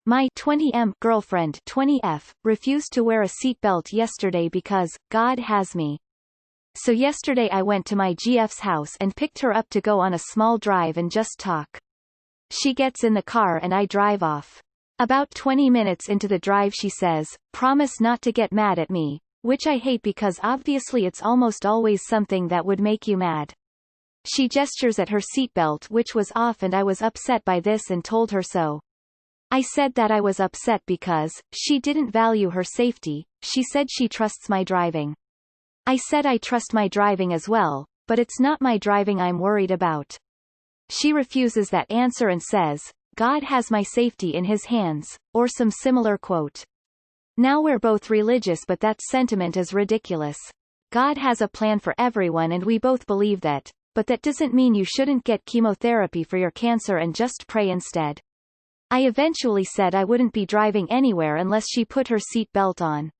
My 20M girlfriend 20F refused to wear a seatbelt yesterday because God has me. So yesterday I went to my GF's house and picked her up to go on a small drive and just talk. She gets in the car and I drive off. About 20 minutes into the drive she says, "Promise not to get mad at me," which I hate because obviously it's almost always something that would make you mad. She gestures at her seatbelt which was off and I was upset by this and told her so. I said that I was upset because she didn't value her safety. She said she trusts my driving. I said I trust my driving as well, but it's not my driving I'm worried about. She refuses that answer and says, "God has my safety in his hands," or some similar quote. Now we're both religious but that sentiment is ridiculous. God has a plan for everyone and we both believe that, but that doesn't mean you shouldn't get chemotherapy for your cancer and just pray instead. I eventually said I wouldn't be driving anywhere unless she put her seat belt on.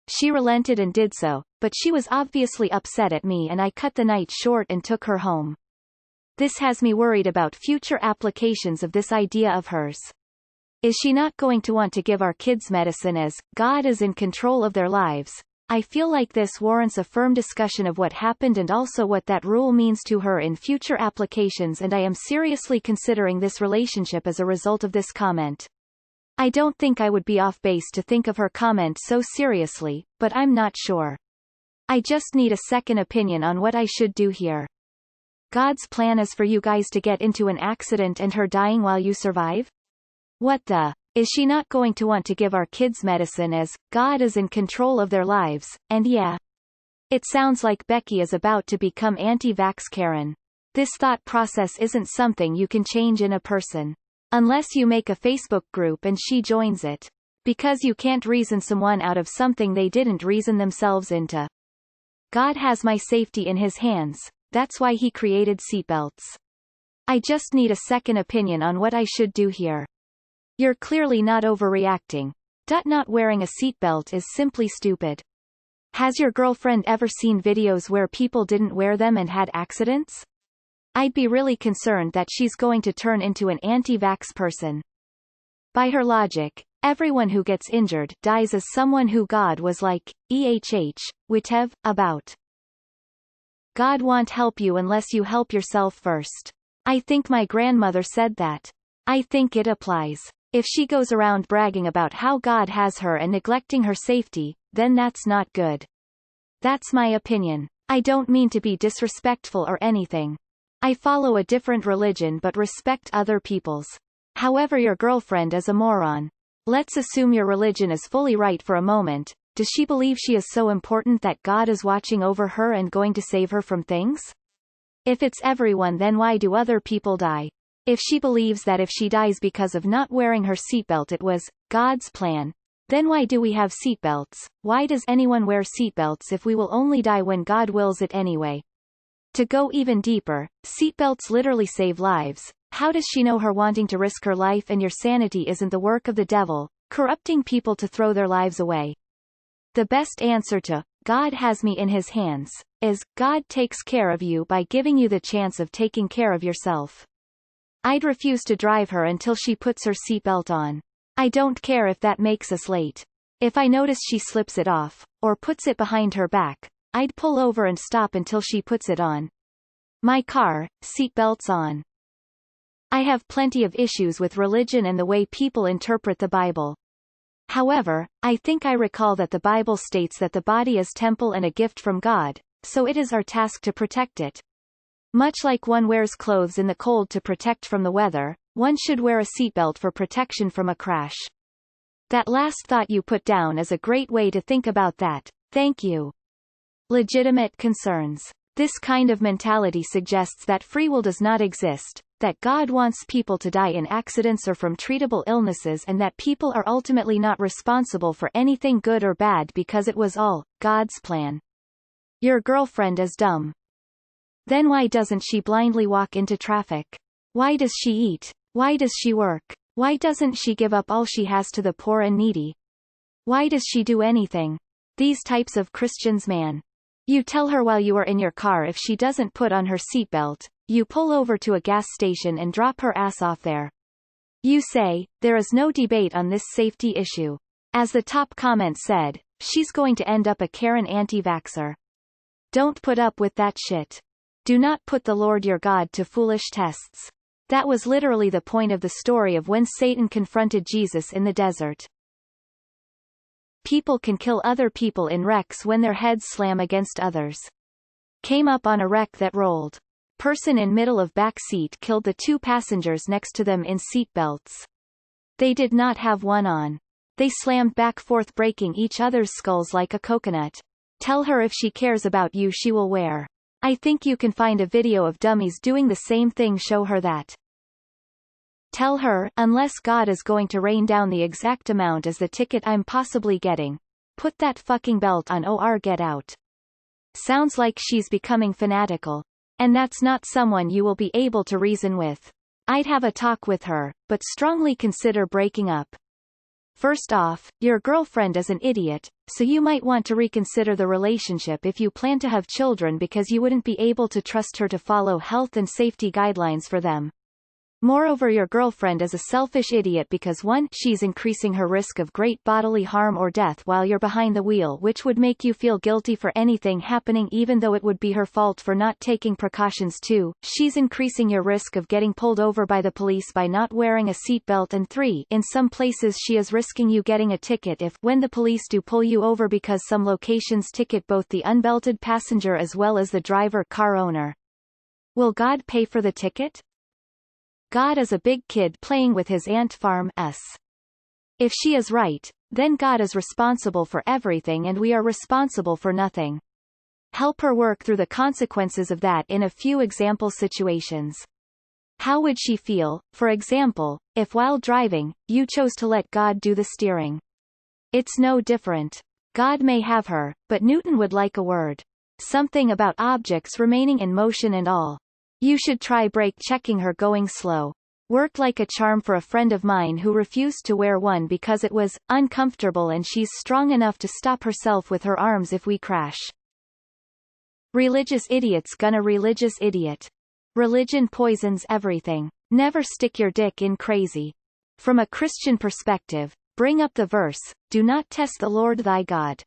She relented and did so, but she was obviously upset at me and I cut the night short and took her home. This has me worried about future applications of this idea of hers. Is she not going to want to give our kids medicine as God is in control of their lives? I feel like this warrants a firm discussion of what happened and also what that rule means to her in future applications, and I am seriously considering this relationship as a result of this comment. I don't think I would be off base to think of her comment so seriously, but I'm not sure. I just need a second opinion on what I should do here. God's plan is for you guys to get into an accident and her dying while you survive? What the? Is she not going to want to give our kids medicine as God is in control of their lives? And yeah. It sounds like Becky is about to become anti-vax Karen. This thought process isn't something you can change in a person. Unless you make a Facebook group and she joins it. Because you can't reason someone out of something they didn't reason themselves into. God has my safety in his hands, that's why he created seatbelts. I just need a second opinion on what I should do here. You're clearly not overreacting. Not wearing a seatbelt is simply stupid. Has your girlfriend ever seen videos where people didn't wear them and had accidents? I'd be really concerned that she's going to turn into an anti-vax person. By her logic, everyone who gets injured dies as someone who God was like, whatever, about. God won't help you unless you help yourself first. I think my grandmother said that. I think it applies. If she goes around bragging about how God has her and neglecting her safety, then that's not good. That's my opinion. I don't mean to be disrespectful or anything. I follow a different religion but respect other people's. However, your girlfriend is a moron. Let's assume your religion is fully right for a moment. Does she believe she is so important that God is watching over her and going to save her from things? If it's everyone, then why do other people die? If she believes that if she dies because of not wearing her seatbelt it was God's plan, then why do we have seatbelts? Why does anyone wear seatbelts if we will only die when God wills it anyway? To go even deeper, seatbelts literally save lives. How does she know her wanting to risk her life and your sanity isn't the work of the devil, corrupting people to throw their lives away? The best answer to God has me in his hands is God takes care of you by giving you the chance of taking care of yourself. I'd refuse to drive her until she puts her seatbelt on. I don't care if that makes us late. If I notice she slips it off, or puts it behind her back, I'd pull over and stop until she puts it on. My car, seatbelts on. I have plenty of issues with religion and the way people interpret the Bible. However, I think I recall that the Bible states that the body is temple and a gift from God, so it is our task to protect it. Much like one wears clothes in the cold to protect from the weather, one should wear a seatbelt for protection from a crash. That last thought you put down is a great way to think about that. Thank you. Legitimate concerns. This kind of mentality suggests that free will does not exist, that God wants people to die in accidents or from treatable illnesses, and that people are ultimately not responsible for anything good or bad because it was all God's plan. Your girlfriend is dumb. Then why doesn't she blindly walk into traffic? Why does she eat? Why does she work? Why doesn't she give up all she has to the poor and needy? Why does she do anything? These types of Christians, man. You tell her while you are in your car if she doesn't put on her seatbelt, you pull over to a gas station and drop her ass off there. You say, there is no debate on this safety issue. As the top comment said, she's going to end up a Karen anti-vaxxer. Don't put up with that shit. Do not put the Lord your God to foolish tests. That was literally the point of the story of when Satan confronted Jesus in the desert. People can kill other people in wrecks when their heads slam against others. Came up on a wreck that rolled. Person in middle of back seat killed the two passengers next to them in seat belts. They did not have one on. They slammed back forth breaking each other's skulls like a coconut. Tell her if she cares about you she will wear. I think you can find a video of dummies doing the same thing, show her that. Tell her, unless God is going to rain down the exact amount as the ticket I'm possibly getting. Put that fucking belt on or get out. Sounds like she's becoming fanatical. And that's not someone you will be able to reason with. I'd have a talk with her, but strongly consider breaking up. First off, your girlfriend is an idiot, so you might want to reconsider the relationship if you plan to have children because you wouldn't be able to trust her to follow health and safety guidelines for them. Moreover, your girlfriend is a selfish idiot because 1. She's increasing her risk of great bodily harm or death while you're behind the wheel, which would make you feel guilty for anything happening even though it would be her fault for not taking precautions. 2. She's increasing your risk of getting pulled over by the police by not wearing a seatbelt. And 3. In some places she is risking you getting a ticket if, when the police do pull you over, because some locations ticket both the unbelted passenger as well as the driver car owner. Will God pay for the ticket? God is a big kid playing with his ant farm. If she is right, then God is responsible for everything and we are responsible for nothing. Help her work through the consequences of that in a few example situations. How would she feel, for example, if while driving, you chose to let God do the steering? It's no different. God may have her, but Newton would like a word. Something about objects remaining in motion and all. You should try brake checking her going slow. Worked like a charm for a friend of mine who refused to wear one because it was uncomfortable and she's strong enough to stop herself with her arms if we crash. Religious idiots gonna religious idiot. Religion poisons everything. Never stick your dick in crazy. From a Christian perspective, bring up the verse, do not test the Lord thy God.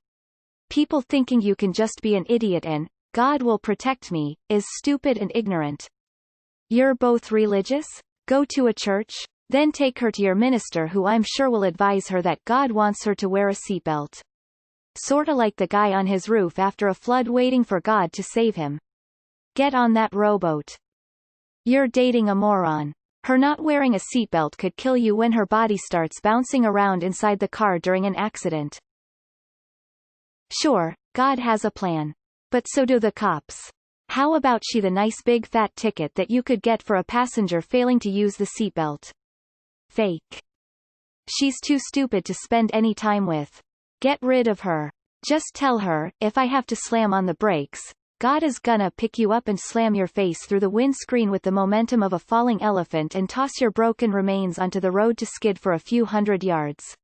People thinking you can just be an idiot and God will protect me, is stupid and ignorant. You're both religious? Go to a church? Then take her to your minister who I'm sure will advise her that God wants her to wear a seatbelt. Sorta like the guy on his roof after a flood waiting for God to save him. Get on that rowboat. You're dating a moron. Her not wearing a seatbelt could kill you when her body starts bouncing around inside the car during an accident. Sure, God has a plan. But so do the cops. How about she the nice big fat ticket that you could get for a passenger failing to use the seatbelt? Fake. She's too stupid to spend any time with. Get rid of her. Just tell her, if I have to slam on the brakes, God is gonna pick you up and slam your face through the windscreen with the momentum of a falling elephant and toss your broken remains onto the road to skid for a few hundred yards.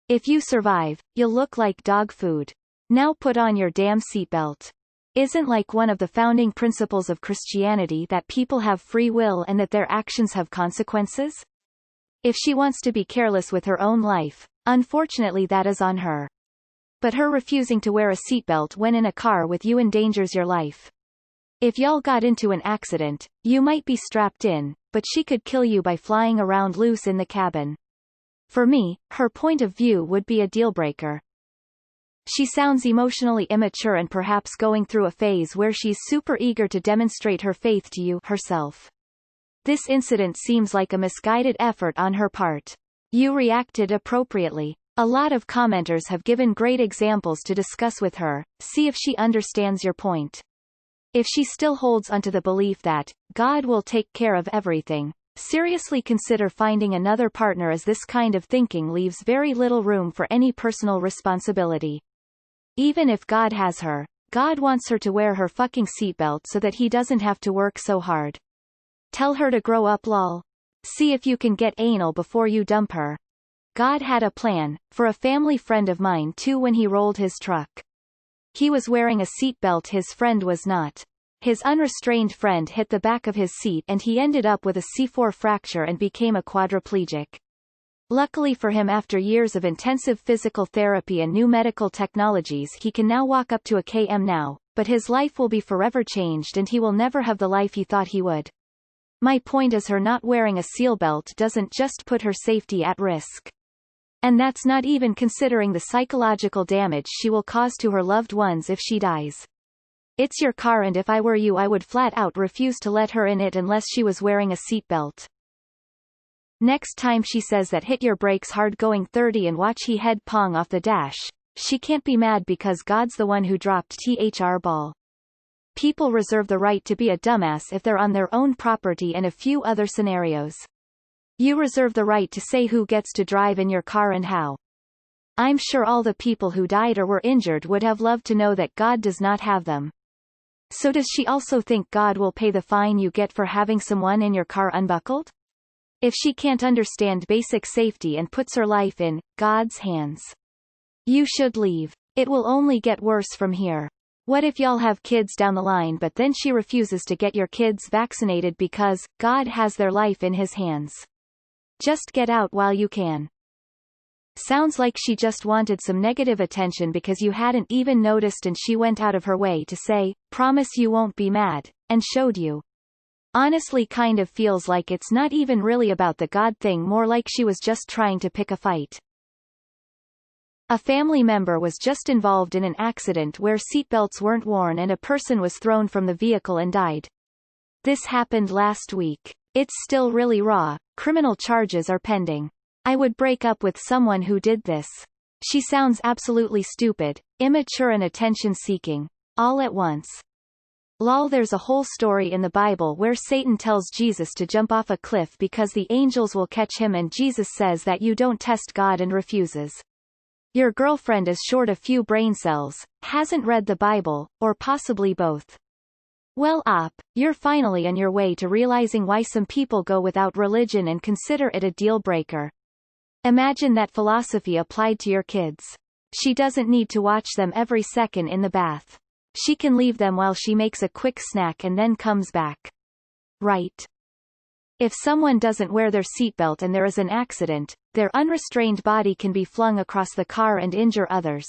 If you survive, you'll look like dog food. Now put on your damn seatbelt. Isn't like one of the founding principles of Christianity that people have free will and that their actions have consequences? If she wants to be careless with her own life, unfortunately that is on her. But her refusing to wear a seatbelt when in a car with you endangers your life. If y'all got into an accident, you might be strapped in, but she could kill you by flying around loose in the cabin. For me, her point of view would be a deal-breaker. She sounds emotionally immature and perhaps going through a phase where she's super eager to demonstrate her faith to you herself. This incident seems like a misguided effort on her part. You reacted appropriately. A lot of commenters have given great examples to discuss with her, see if she understands your point. If she still holds onto the belief that God will take care of everything, seriously consider finding another partner, as this kind of thinking leaves very little room for any personal responsibility. Even if God has her, God wants her to wear her fucking seatbelt so that he doesn't have to work so hard. Tell her to grow up, lol. See if you can get anal before you dump her. God had a plan, for a family friend of mine too when he rolled his truck. He was wearing a seatbelt, his friend was not. His unrestrained friend hit the back of his seat and he ended up with a C4 fracture and became a quadriplegic. Luckily for him, after years of intensive physical therapy and new medical technologies, he can now walk up to a km now, but his life will be forever changed and he will never have the life he thought he would. My point is, her not wearing a seatbelt doesn't just put her safety at risk. And that's not even considering the psychological damage she will cause to her loved ones if she dies. It's your car, and if I were you, I would flat out refuse to let her in it unless she was wearing a seatbelt. Next time she says that, hit your brakes hard going 30 and watch he head pong off the dash, she can't be mad because God's the one who dropped THR ball. People reserve the right to be a dumbass if they're on their own property and a few other scenarios. You reserve the right to say who gets to drive in your car and how. I'm sure all the people who died or were injured would have loved to know that God does not have them. So does she also think God will pay the fine you get for having someone in your car unbuckled? If she can't understand basic safety and puts her life in God's hands, you should leave. It will only get worse from here. What if y'all have kids down the line, but then she refuses to get your kids vaccinated because God has their life in his hands? Just get out while you can. Sounds like she just wanted some negative attention because you hadn't even noticed, and she went out of her way to say, "Promise you won't be mad," and showed you. Honestly, kind of feels like it's not even really about the God thing, more like she was just trying to pick a fight. A family member was just involved in an accident where seatbelts weren't worn and a person was thrown from the vehicle and died. This happened last week. It's still really raw. Criminal charges are pending. I would break up with someone who did this. She sounds absolutely stupid, immature and attention-seeking, all at once. Lol, there's a whole story in the Bible where Satan tells Jesus to jump off a cliff because the angels will catch him, and Jesus says that you don't test God and refuses. Your girlfriend is short a few brain cells, hasn't read the Bible, or possibly both. Well, you're finally on your way to realizing why some people go without religion and consider it a deal breaker. Imagine that philosophy applied to your kids. She doesn't need to watch them every second in the bath. She can leave them while she makes a quick snack and then comes back. Right? If someone doesn't wear their seatbelt and there is an accident, their unrestrained body can be flung across the car and injure others.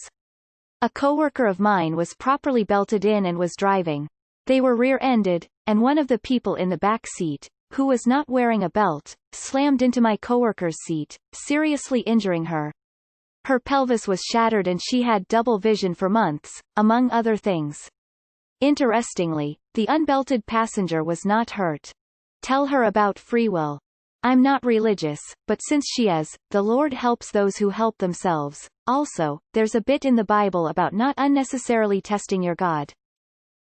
A coworker of mine was properly belted in and was driving. They were rear-ended, and one of the people in the back seat, who was not wearing a belt, slammed into my coworker's seat, seriously injuring her. Her pelvis was shattered and she had double vision for months, among other things. Interestingly, the unbelted passenger was not hurt. Tell her about free will. I'm not religious, but since she is, the Lord helps those who help themselves. Also, there's a bit in the Bible about not unnecessarily testing your God.